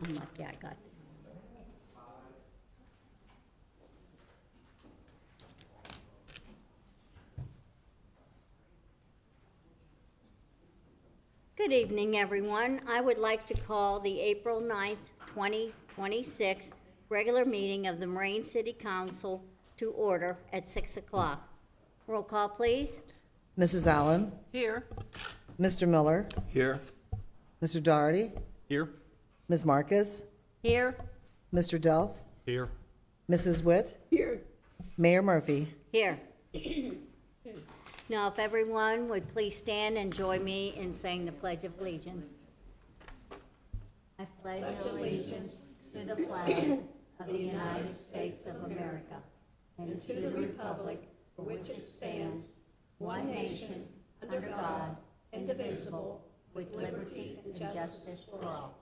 Yeah, I got it. Good evening, everyone. I would like to call the April 9th, 2026 regular meeting of the Moraine City Council to order at 6 o'clock. Roll call, please. Mrs. Allen, Here. Mr. Miller, Here. Mr. Doherty, Here. Ms. Marcus, Here. Mr. Delph, Here. Mrs. Witt, Here. Mayor Murphy. Here. Now, if everyone would please stand and join me in saying the Pledge of Allegiance. I pledge allegiance to the flag of the United States of America and to the republic for which it stands, one nation, under God, indivisible, with liberty and justice for all.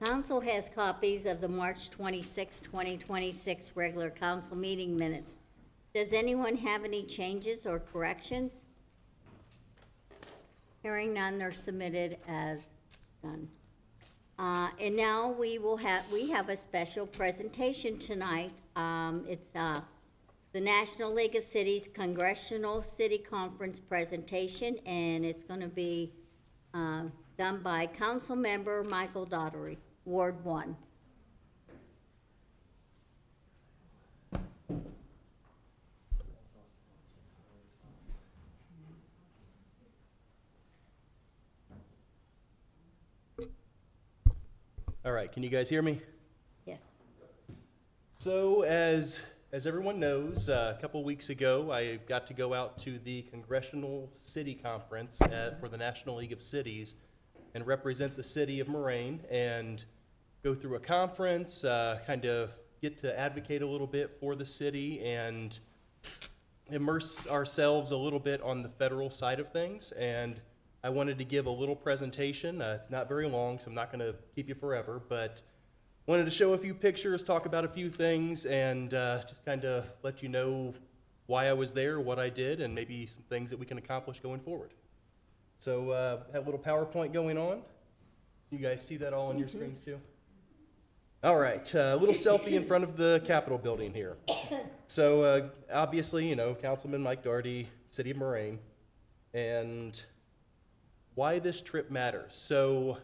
Council has copies of the March 26, 2026 regular council meeting minutes. Does anyone have any changes or corrections? Hearing none, they're submitted as done. And now we have a special presentation tonight. It's the National League of Cities Congressional City Conference presentation, and it's going to be done by Council Member Michael Daugherty, Ward 1. All right, can you guys hear me? Yes. So as everyone knows, a couple weeks ago, I got to go out to the Congressional City Conference for the National League of Cities and represent the city of Moraine and go through a conference, kind of get to advocate a little bit for the city and immerse ourselves a little bit on the federal side of things. And I wanted to give a little presentation. It's not very long, so I'm not going to keep you forever, but wanted to show a few pictures, talk about a few things, and just kind of let you know why I was there, what I did, and maybe some things that we can accomplish going forward. So have a little PowerPoint going on. You guys see that all on your screens too? All right, a little selfie in front of the Capitol building here. So obviously, you know, Councilman Mike Daugherty, City of Moraine, and why this trip matters. So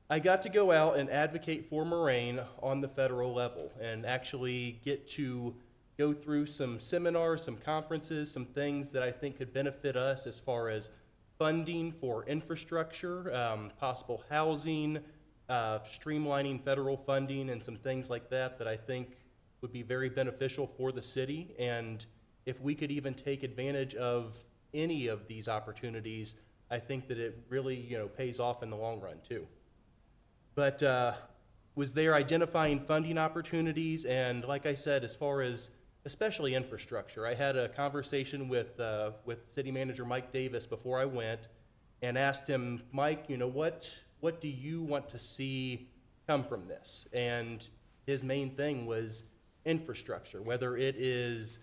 I got to go out and advocate for Moraine on the federal level and actually get to go through some seminars, some conferences, some things that I think could benefit us as far as funding for infrastructure, possible housing, streamlining federal funding, and some things like that that I think would be very beneficial for the city. And if we could even take advantage of any of these opportunities, I think that it really, you know, pays off in the long run too. But was there identifying funding opportunities, and like I said, as far as especially infrastructure, I had a conversation with City Manager Mike Davis before I went, and asked him, Mike, you know, what do you want to see come from this? And his main thing was infrastructure, whether it's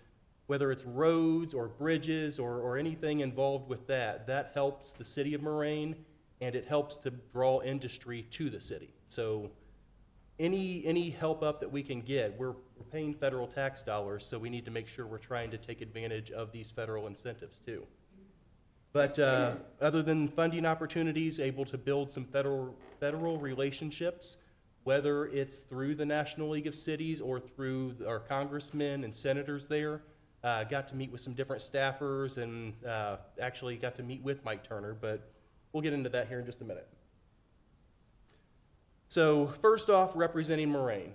roads or bridges or anything involved with that. That helps the city of Moraine, and it helps to draw industry to the city. So any help up that we can get, we're paying federal tax dollars, so we need to make sure we're trying to take advantage of these federal incentives too. But other than funding opportunities, able to build some federal relationships, whether it's through the National League of Cities or through our congressmen and senators there. Got to meet with some different staffers and actually got to meet with Mike Turner, but we'll get into that here in just a minute. So first off, representing Moraine.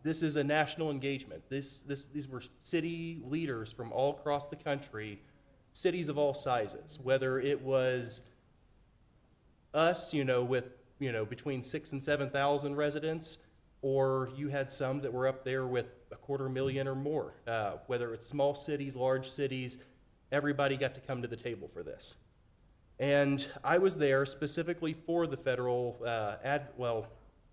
This is a national engagement. These were city leaders from all across the country, cities of all sizes, whether it was us, you know, with, you know, between 6,000 and 7,000 residents, or you had some that were up there with 250,000 or more. Whether it's small cities, large cities, everybody got to come to the table for this. And I was there specifically for the federal,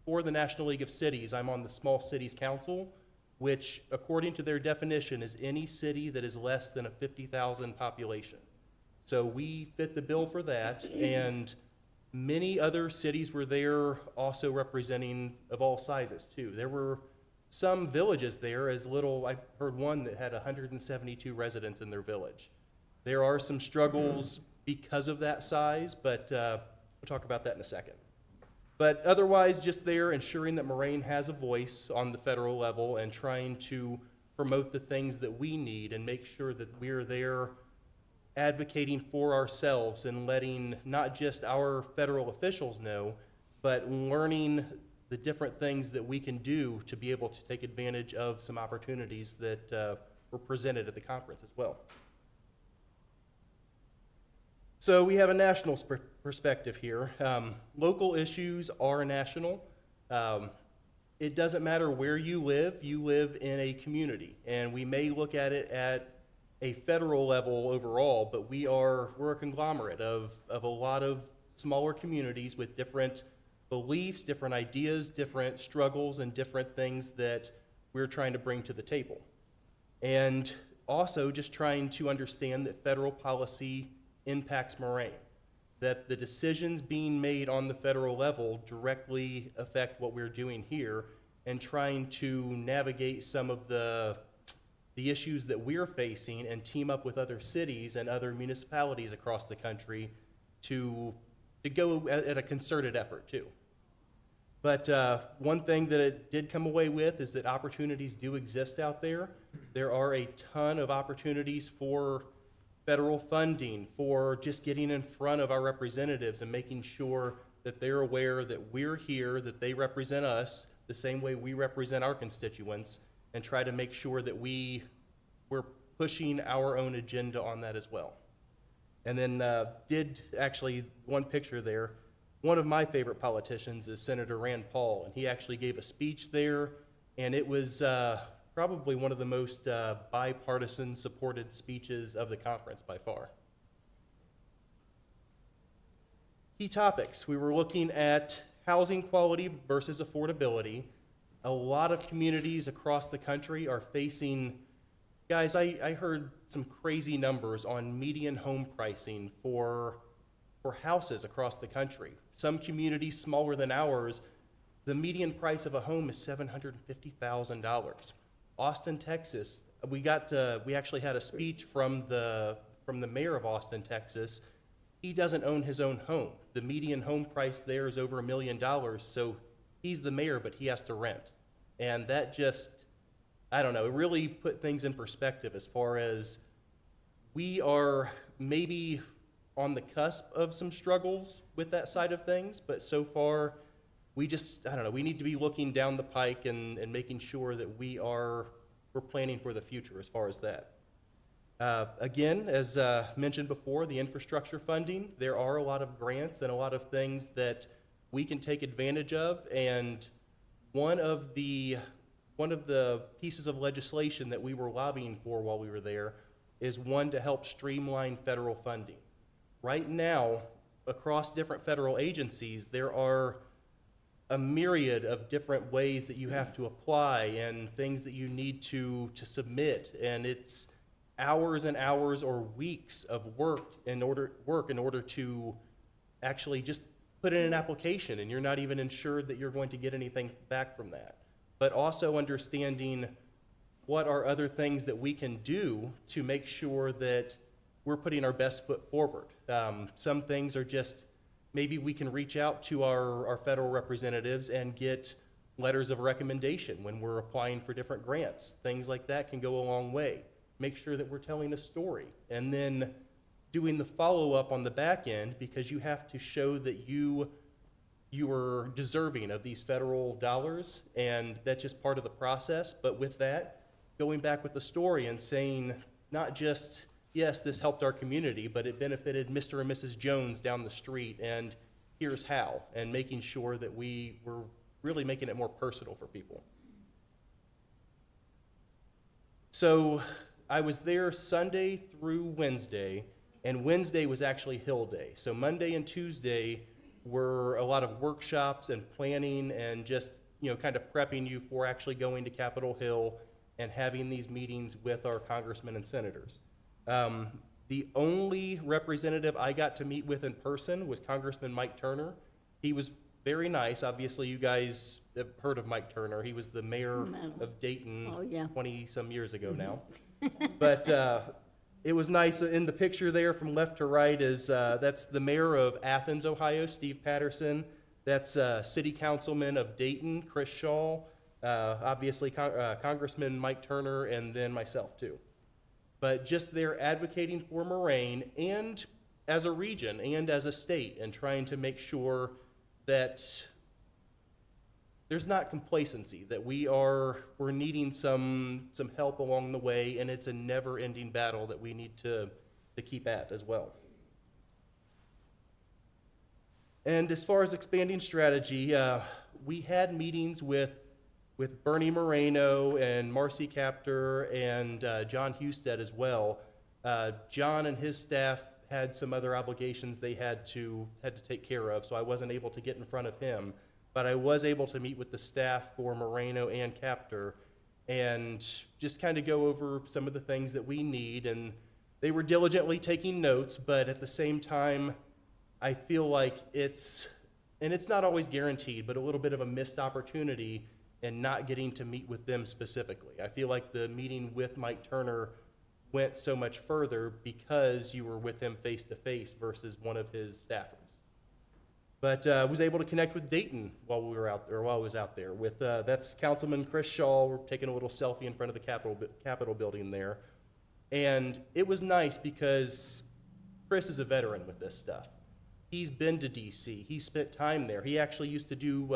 for the National League of Cities. I'm on the Small Cities Council, which according to their definition is any city that is less than a 50,000 population. So we fit the bill for that, and many other cities were there also representing of all sizes too. There were some villages there as little, I heard one that had 172 residents in their village. There are some struggles because of that size, but we'll talk about that in a second. But otherwise, just there ensuring that Moraine has a voice on the federal level and trying to promote the things that we need and make sure that we're there advocating for ourselves and letting not just our federal officials know, but learning the different things that we can do to be able to take advantage of some opportunities that were presented at the conference as well. So we have a national perspective here. Local issues are national. It doesn't matter where you live in a community, and we may look at it at a federal level overall, but we're a conglomerate of a lot of smaller communities with different beliefs, different ideas, different struggles, and different things that we're trying to bring to the table. And also just trying to understand that federal policy impacts Moraine, that the decisions being made on the federal level directly affect what we're doing here, and trying to navigate some of the issues that we're facing and team up with other cities and other municipalities across the country to go at a concerted effort too. But one thing that it did come away with is that opportunities do exist out there. There are a ton of opportunities for federal funding, for just getting in front of our representatives and making sure that they're aware that we're here, that they represent us the same way we represent our constituents, and try to make sure that we're pushing our own agenda on that as well. And then one picture there, one of my favorite politicians is Senator Rand Paul, and he actually gave a speech there, and it was probably one of the most bipartisan supported speeches of the conference by far. Key topics, we were looking at housing quality versus affordability. A lot of communities across the country are facing, guys, I heard some crazy numbers on median home pricing for houses across the country. Some communities smaller than ours, the median price of a home is $750,000. Austin, Texas, we actually had a speech from the mayor of Austin, Texas. He doesn't own his own home. The median home price there is over $1 million, so he's the mayor, but he has to rent. And that just, I don't know, it really put things in perspective as far as we are maybe on the cusp of some struggles with that side of things, but so far, we just, I don't know, we need to be looking down the pike and making sure that we're planning for the future as far as that. Again, as mentioned before, the infrastructure funding, there are a lot of grants and a lot of things that we can take advantage of, and one of the pieces of legislation that we were lobbying for while we were there is one to help streamline federal funding. Right now, across different federal agencies, there are a myriad of different ways that you have to apply and things that you need to submit, and it's hours and hours or weeks of work in order to actually just put in an application, and you're not even ensured that you're going to get anything back from that. But also understanding what are other things that we can do to make sure that we're putting our best foot forward. Some things are just, maybe we can reach out to our federal representatives and get letters of recommendation when we're applying for different grants. Things like that can go a long way. Make sure that we're telling a story, and then doing the follow-up on the back end, because you have to show that you are deserving of these federal dollars, and that's just part of the process. But with that, going back with the story and saying not just, yes, this helped our community, but it benefited Mr. and Mrs. Jones down the street, and here's how, and making sure that we were really making it more personal for people. So I was there Sunday through Wednesday, and Wednesday was actually Hill Day. So Monday and Tuesday were a lot of workshops and planning and just, kind of prepping you for actually going to Capitol Hill and having these meetings with our congressmen and senators. The The only representative I got to meet with in person was Congressman Mike Turner. He was very nice. Obviously, you guys have heard of Mike Turner. He was the mayor of Dayton Oh, yeah. 20-some years ago now. But it was nice. In the picture there from left to right is, that's the mayor of Athens, Ohio, Steve Patterson. That's city councilman of Dayton, Chris Shaw. Obviously, Congressman Mike Turner, and then myself, too. But just there advocating for Moraine and as a region and as a state, and trying to make sure that there's not complacency, that we're needing some help along the way, and it's a never-ending battle that we need to keep at as well. And as far as expanding strategy, we had meetings with Bernie Moreno and Marcy Kaptur and John Husted as well. John and his staff had some other obligations they had to take care of, so I wasn't able to get in front of him. But I was able to meet with the staff for Moreno and Kaptur and just kind of go over some of the things that we need. And they were diligently taking notes, but at the same time, I feel like it's not always guaranteed, but a little bit of a missed opportunity and not getting to meet with them specifically. I feel like the meeting with Mike Turner went so much further because you were with him face to face versus one of his staffers. But I was able to connect with Dayton while I was out there. With that's Councilman Chris Shaw. We're taking a little selfie in front of the Capitol building there, and it was nice because Chris is a veteran with this stuff. He's been to D.C. He spent time there. He actually used to do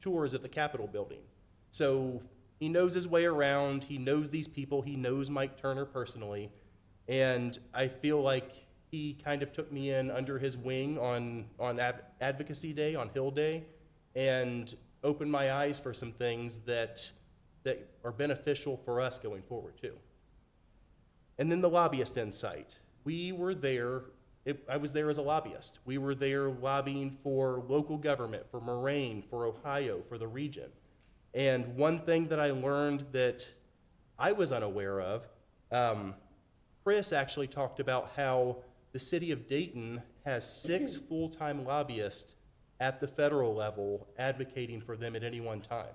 tours at the Capitol building. So he knows his way around. He knows these people. He knows Mike Turner personally. And I feel like he kind of took me in under his wing on Advocacy Day, on Hill Day, and opened my eyes for some things that are beneficial for us going forward too. And then the lobbyist insight. We were there. I was there as a lobbyist. We were there lobbying for local government, for Moraine, for Ohio, for the region. And one thing that I learned that I was unaware of, Chris actually talked about how the city of Dayton has 6 full-time lobbyists at the federal level advocating for them at any one time.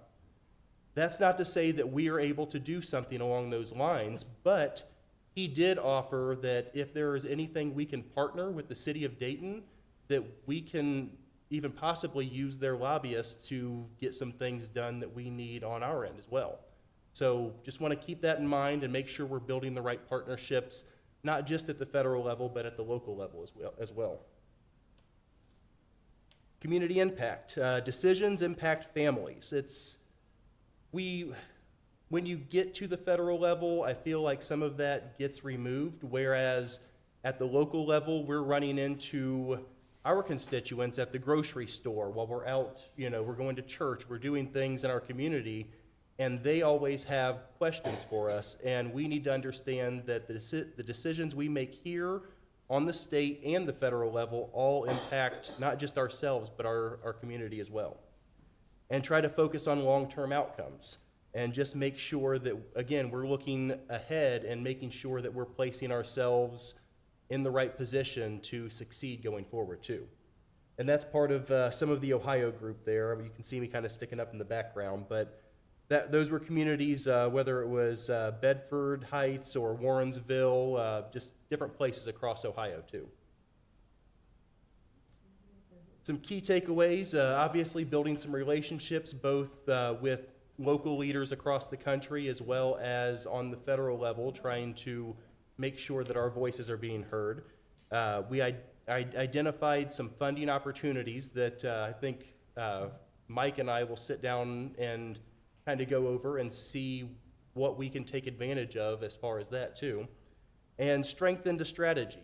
That's not to say that we are able to do something along those lines, but he did offer that if there is anything we can partner with the city of Dayton, that we can even possibly use their lobbyists to get some things done that we need on our end as well. So just want to keep that in mind and make sure we're building the right partnerships, not just at the federal level, but at the local level as well. Community impact. Decisions impact families. When you get to the federal level, I feel like some of that gets removed, whereas at the local level, we're running into our constituents at the grocery store while we're out, we're going to church, we're doing things in our community, and they always have questions for us, and we need to understand that the decisions we make here on the state and the federal level all impact not just ourselves, but our community as well. And try to focus on long-term outcomes. And just make sure that, again, we're looking ahead and making sure that we're placing ourselves in the right position to succeed going forward, too. And that's part of some of the Ohio group there. You can see me kind of sticking up in the background, but those were communities, whether it was Bedford Heights or Warrensville, just different places across Ohio, too. Some key takeaways, obviously building some relationships, both with local leaders across the country as well as on the federal level, trying to make sure that our voices are being heard. We identified some funding opportunities that I think Mike and I will sit down and kind of go over and see what we can take advantage of as far as that too. And strengthened a strategy.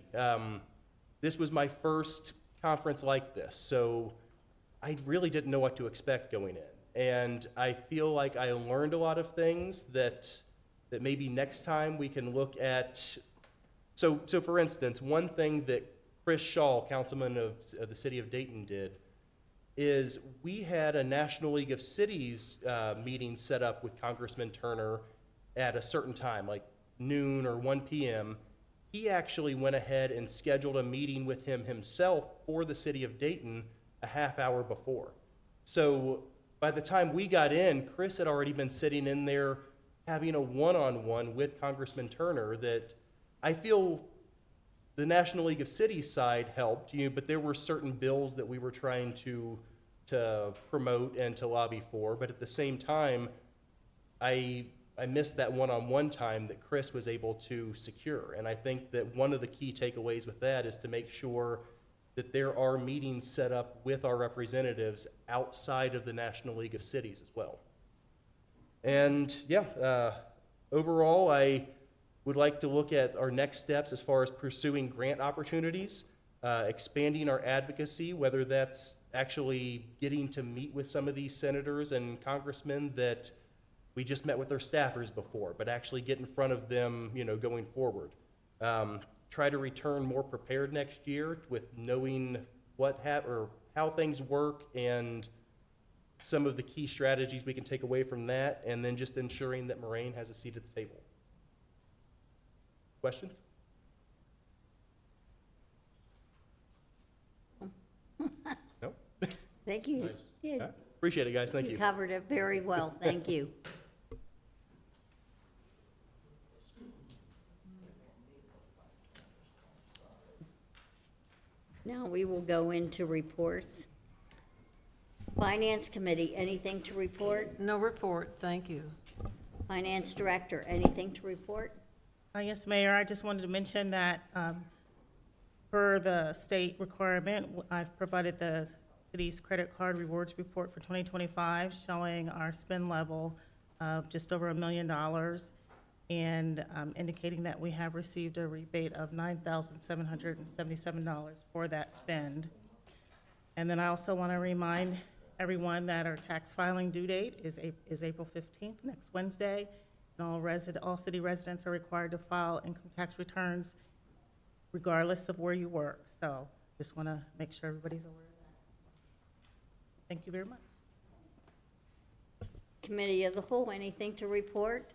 This was my first conference like this, so I really didn't know what to expect going in. And I feel like I learned a lot of things that maybe next time we can look at. So for instance, one thing that Chris Shaw, councilman of the city of Dayton, did is we had a National League of Cities meeting set up with Congressman Turner at a certain time, like noon or 1 p.m. he actually went ahead and scheduled a meeting with him himself for the city of Dayton a half hour before. So by the time we got in, Chris had already been sitting in there having a one-on-one with Congressman Turner that I feel the National League of Cities side helped, but there were certain bills that we were trying to promote and to lobby for. But at the same time, I missed that one-on-one time that Chris was able to secure. And I think that one of the key takeaways with that is to make sure that there are meetings set up with our representatives outside of the National League of Cities as well. And overall, I would like to look at our next steps as far as pursuing grant opportunities, expanding our advocacy, whether that's actually getting to meet with some of these senators and congressmen that we just met with their staffers before, but actually get in front of them, going forward. Try to return more prepared next year with knowing how things work and some of the key strategies we can take away from that, and then just ensuring that Moraine has a seat at the table. Questions? No? Thank you. All right. Appreciate it, guys. Thank You you. covered it very well. Thank you. Now we will go into reports. Finance Committee, anything to report? No report, thank you. Finance Director, anything to report? Yes, Mayor, I just wanted to mention that per the state requirement, I've provided the city's credit card rewards report for 2025 showing our spend level of just over $1 million and indicating that we have received a rebate of $9,777 for that spend. And then I also want to remind everyone that our tax filing due date is April 15th, next Wednesday. And all city residents are required to file income tax returns regardless of where you work. So just want to make sure everybody's aware of that. Thank you very much. Committee of the Whole, anything to report?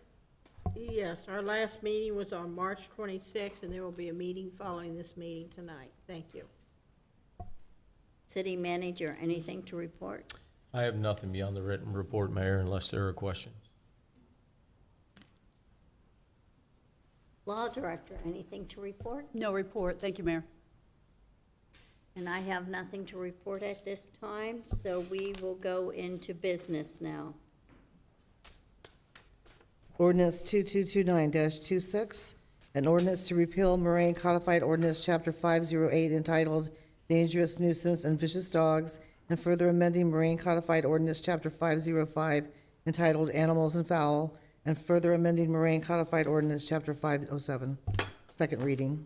Yes, our last meeting was on March 26th, and there will be a meeting following this meeting tonight. Thank you. City Manager, anything to report? I have nothing beyond the written report, Mayor, unless there are questions. Law Director, anything to report? No report, thank you, Mayor. And I have nothing to report at this time, so we will go into business now. Ordinance 2229-26, an ordinance to repeal Moraine Codified Ordinance Chapter 508 entitled Dangerous Nuisance and Vicious Dogs, and further amending Moraine Codified Ordinance Chapter 505 entitled Animals and Fowl, and further amending Moraine Codified Ordinance Chapter 507. Second reading.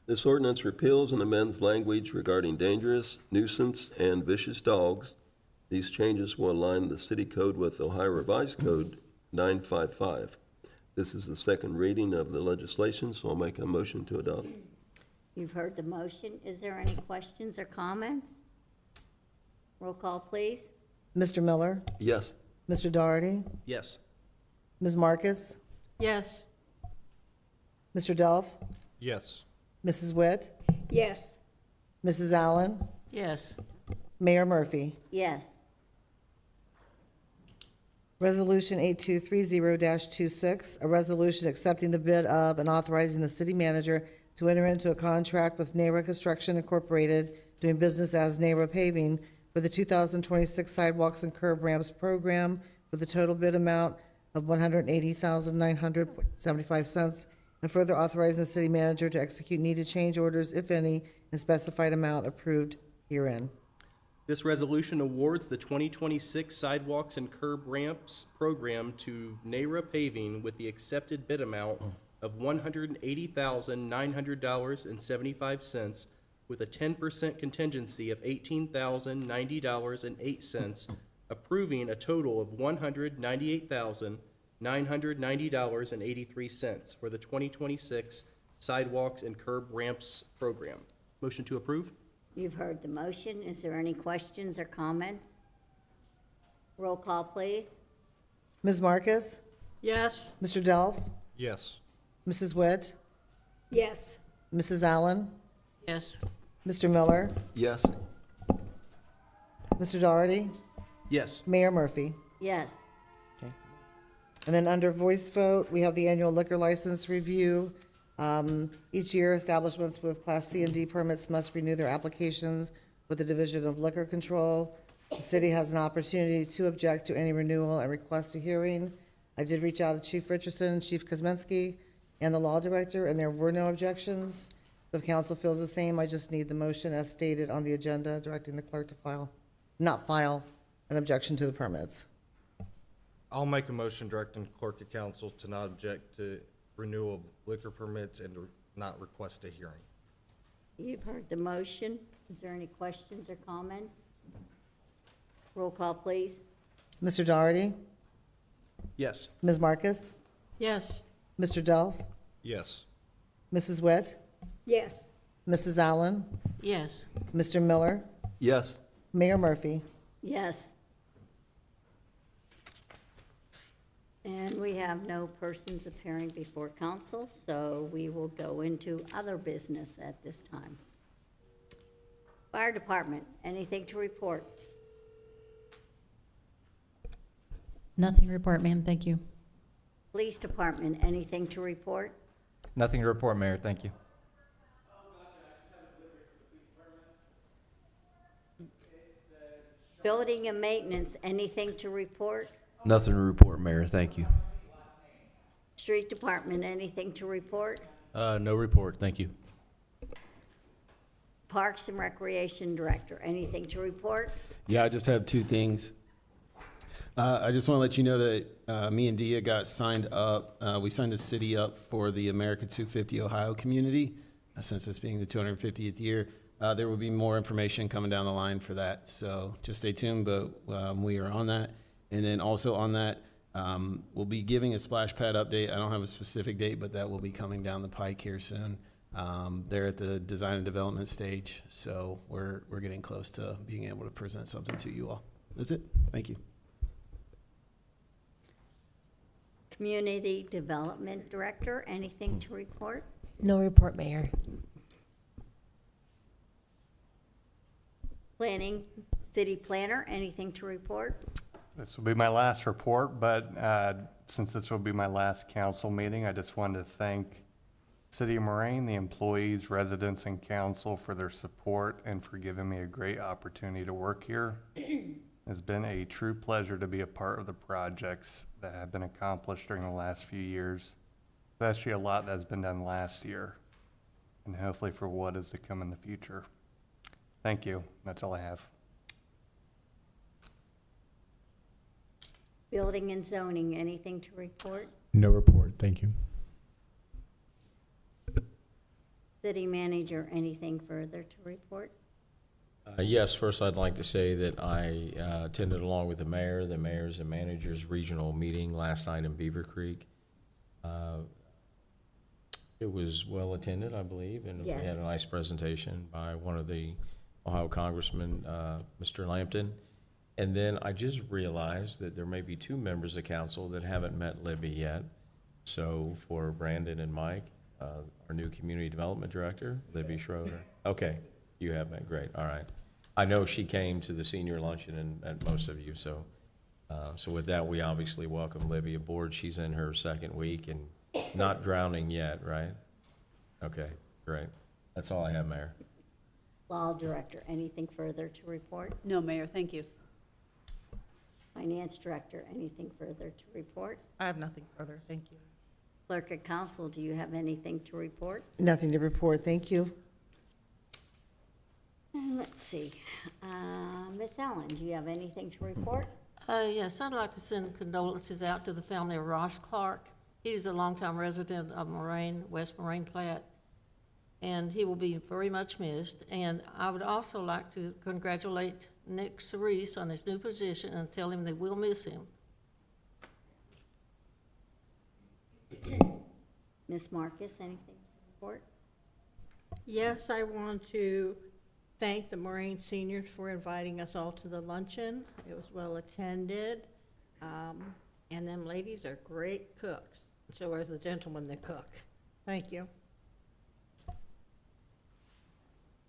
This ordinance repeals and amends language regarding dangerous, nuisance, and vicious dogs. These changes will align the city code with Ohio Revised Code 955. This is the second reading of the legislation, so I'll make a motion to adopt. You've heard the motion. Is there any questions or comments? Roll call, please. Mr. Miller, Yes. Mr. Doherty, Yes. Ms. Marcus, Yes. Mr. Delph, Yes. Mrs. Witt, Yes. Mrs. Allen, Yes, Mayor Murphy. Yes. Resolution 8230-26, a resolution accepting the bid of and authorizing the city manager to enter into a contract with NARA Construction Incorporated, doing business as NARA Paving, for the 2026 Sidewalks and Curb Ramps Program for the total bid amount of $180,900.75, and further authorizing the city manager to execute needed change orders, if any, in specified amount approved herein. This resolution awards the 2026 Sidewalks and Curb Ramps Program to NARA Paving with the accepted bid amount of $180,900.75, with a 10% contingency of $18,090.08, approving a total of $198,990.83 for the 2026 Sidewalks and Curb Ramps Program. Motion to approve? You've heard the motion. Is there any questions or comments? Roll call, please. Ms. Marcus, Yes. Mr. Delph, Yes. Mrs. Witt, Yes. Mrs. Allen, Yes. Mr. Miller, Yes. Mr. Doherty, Yes. Mayor Murphy. Yes. And then under voice vote, we have the annual liquor license review. Each year, establishments with Class C and D permits must renew their applications with the Division of Liquor Control. The city has an opportunity to object to any renewal and request a hearing. I did reach out to Chief Richardson, Chief Kosminski, and the law director, and there were no objections. If council feels the same, I just need the motion as stated on the agenda, directing the clerk to not file an objection to the permits. I'll make a motion directing clerk of council to not object to renewal of liquor permits and to not request a hearing. You've heard the motion. Is there any questions or comments? Roll call, please. Mr. Doherty, Yes. Ms. Marcus, Yes. Mr. Delph, Yes. Mrs. Witt, Yes. Mrs. Allen, Yes. Mr. Miller, Yes. Mayor Murphy. Yes. And we have no persons appearing before council, so we will go into other business at this time. Fire Department, anything to report? Nothing to report, ma'am, thank you. Police Department, anything to report? Nothing to report, Mayor. Thank you. Building and Maintenance, anything to report? Nothing to report, Mayor. Thank you. Street Department, anything to report? No report, thank you. Parks and Recreation Director, anything to report? Yeah, I just have two things. I just want to let you know that me and Dia got signed up. We signed the city up for the America 250 Ohio community, since this being the 250th year. There will be more information coming down the line for that, so just stay tuned, but we are on that. And then also on that, we'll be giving a splash pad update. I don't have a specific date, but that will be coming down the pike here soon. They're at the design and development stage, so we're getting close to being able to present something to you all. That's it. Thank you. Community Development Director, anything to report? No report, Mayor. Planning, City Planner, anything to report? This will be my last report, but since this will be my last council meeting, I just wanted to thank City of Moraine, the employees, residents, and council for their support and for giving me a great opportunity to work here. It's been a true pleasure to be a part of the projects that have been accomplished during the last few years, especially a lot that's been done last year, and hopefully for what is to come in the future. Thank you. That's all I have. Building and Zoning, anything to report? No report. Thank you. City Manager, anything further to report? Yes, first I'd like to say that I attended along with the mayors and managers regional meeting last night in Beaver Creek. It was well attended, I believe, and we had Yes. a nice presentation by one of the Ohio Congressman, Mr. Lampton. And then I just realized that there may be two members of council that haven't met Libby yet. So for Brandon and Mike, our new community development director, Libby Schroeder. Okay, you have met, great, all right. I know she came to the senior luncheon and most of you, so with that, we obviously welcome Libby aboard. She's in her second week and not drowning yet, right? Okay, great. That's all I have, Mayor. Law Director, anything further to report? No, Mayor, thank you. Finance Director, anything further to report? I have nothing further. Thank you. Clerk of Council, do you have anything to report? Nothing to report, thank you. And let's see, Ms. Allen, do you have anything to report? Yes, I'd like to send condolences out to the family of Ross Clark. He's a longtime resident of Moraine, West Moraine Platte, and he will be very much missed. And I would also like to congratulate Nick Cerise on his new position and tell him that we'll miss him. Ms. Marcus, anything to report? Yes, I want to thank the Moraine seniors for inviting us all to the luncheon. It was well attended. And them ladies are great cooks. So are the gentlemen that cook. Thank you.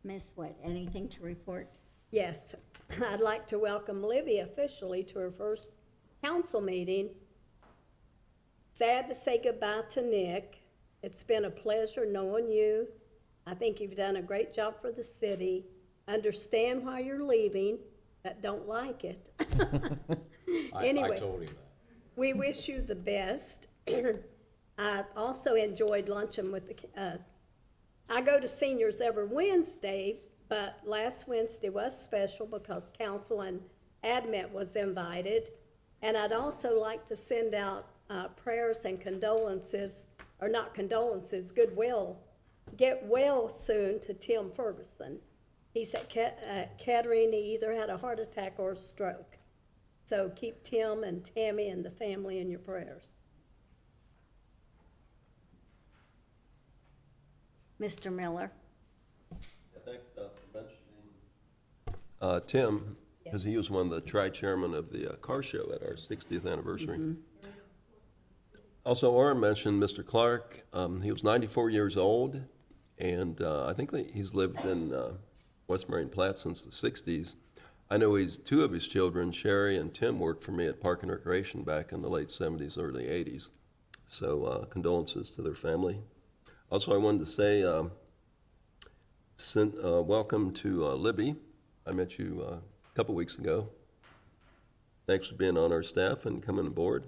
Ms. Wood, anything to report? Yes, I'd like to welcome Libby officially to her first council meeting. Sad to say goodbye to Nick. It's been a pleasure knowing you. I think you've done a great job for the city. Understand why you're leaving, but don't like it. I Anyway, told him that. we wish you the best. I also enjoyed luncheon with the, I go to seniors every Wednesday, but last Wednesday was special because council and admin was invited. And I'd also like to send out prayers and condolences, or not condolences, goodwill. Get well soon to Tim Ferguson. He's at Kettering. He either had a heart attack or a stroke. So keep Tim and Tammy and the family in your prayers. Mr. Miller? Thanks, Doc, for mentioning Tim, because he was one of the tri-chairmen of the car show at our 60th anniversary. Also, Orrin mentioned Mr. Clark. He was 94 years old, and I think that he's lived in West Marine Platte since the 60s. I know two of his children, Sherry and Tim, worked for me at Park and Recreation back in the late 70s, early 80s. So condolences to their family. Also, I wanted to say welcome to Libby. I met you a couple weeks ago. Thanks for being on our staff and coming aboard.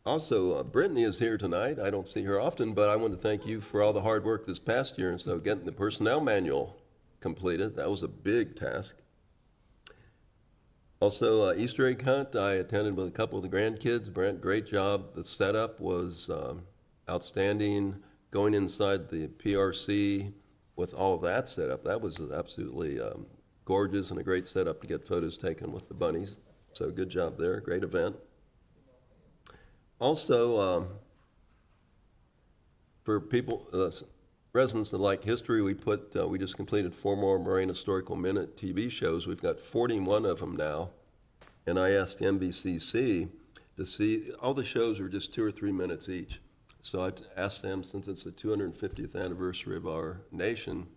Also, Brittany is here tonight. I don't see her often, but I want to thank you for all the hard work this past year. And so getting the personnel manual completed, that was a big task. Also, Easter egg hunt, I attended with a couple of the grandkids. Brent, great job. The setup was outstanding. Going inside the PRC with all of that setup, that was absolutely gorgeous and a great setup to get photos taken with the bunnies. So good job there, great event. Also, for people, residents that like history, we just completed 4 more Moraine Historical Minute TV shows. We've got 41 of them now. And I asked MVCC to see, all the shows are just 2 or 3 minutes each. So I asked them, since it's the 250th anniversary of our nation,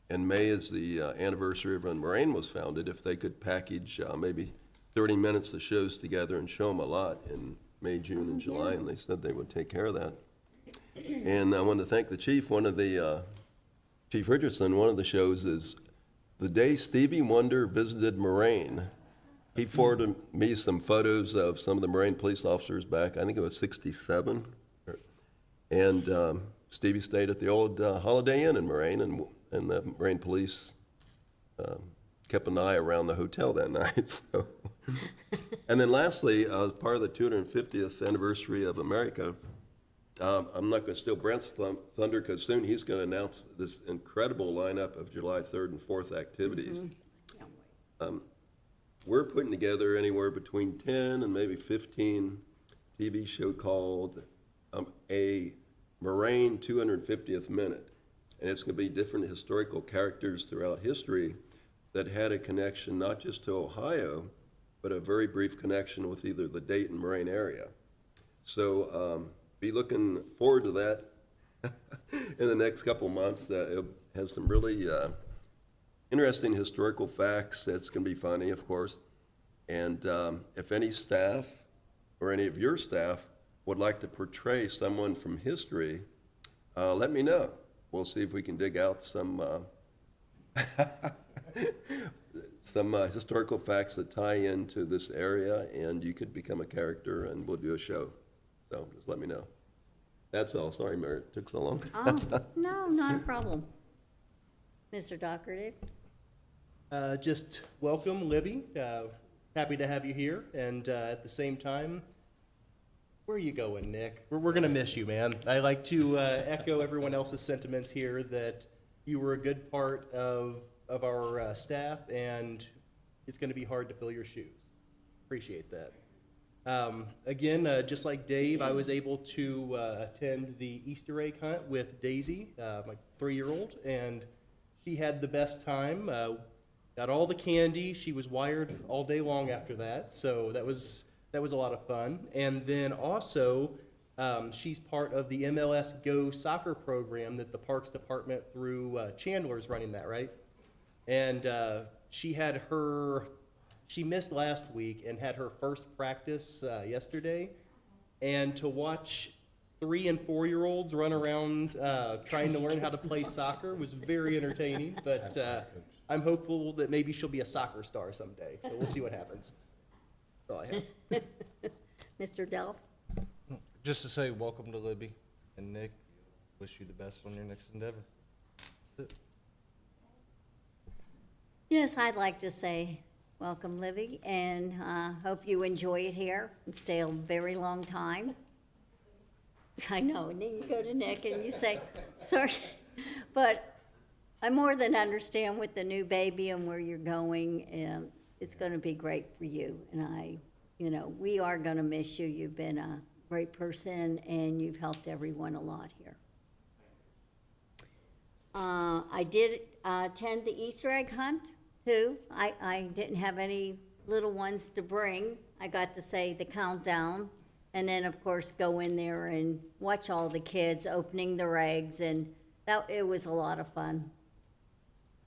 and May is the anniversary of when Moraine was founded, if they could package maybe 30 minutes of shows together and show them a lot in May, June, and July, and they said they would take care of that. And I want to thank the chief. Chief Richardson, one of the shows is The Day Stevie Wonder Visited Moraine. He forwarded me some photos of some of the Moraine police officers back, I think it was 67. And Stevie stayed at the old Holiday Inn in Moraine, and the Moraine police kept an eye around the hotel that night. So. And then lastly, as part of the 250th anniversary of America, I'm not going to steal Brent's thunder because soon he's going to announce this incredible lineup of July 3rd and 4th activities. We're putting together anywhere between 10 and maybe 15 TV show called a Moraine 250th Minute. And it's going to be different historical characters throughout history that had a connection not just to Ohio, but a very brief connection with either the Dayton Moraine area. So be looking forward to that in the next couple months. It has some really interesting historical facts. It's going to be funny, of course. And if any staff or any of your staff would like to portray someone from history, let me know. We'll see if we can dig out some historical facts that tie into this area, and you could become a character, and we'll do a show. So just let me know. That's all. Sorry, Mary, it took so long. Oh, no, not a problem. Mr. Doherty? Just welcome, Libby. Happy to have you here, and at the same time, where are you going, Nick? We're gonna miss you, man. I like to echo everyone else's sentiments here that you were a good part of our staff, and it's gonna be hard to fill your shoes. Appreciate that. Again, just like Dave, I was able to attend the Easter egg hunt with Daisy, my 3-year-old, and she had the best time. Got all the candy. She was wired all day long after that, so that was a lot of fun. And then also, she's part of the MLS Go soccer program that the Parks Department through Chandler is running that, right? And she missed last week and had her first practice yesterday. And to watch 3- and 4-year-olds run around trying to learn how to play soccer was very entertaining. But I'm hopeful that maybe she'll be a soccer star someday. So we'll see what happens. That's all I have. Mr. Delph? Just to say, welcome to Libby, and Nick, wish you the best on your next endeavor. That's it. Yes, I'd like to say, welcome, Livy, and hope you enjoy it here and stay a very long time. I know, and then you go to Nick and you say, sorry, but I more than understand with the new baby and where you're going, and it's going to be great for you. And we are going to miss you. You've been a great person, and you've helped everyone a lot here. I did attend the Easter egg hunt, too. I didn't have any little ones to bring. I got to say the countdown, and then, of course, go in there and watch all the kids opening their eggs, and it was a lot of fun.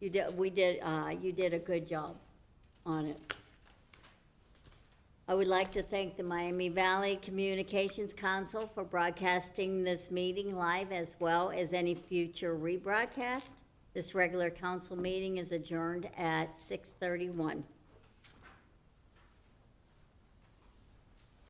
You did a good job on it. I would like to thank the Miami Valley Communications Council for broadcasting this meeting live as well as any future rebroadcast. This regular council meeting is adjourned at 6:31.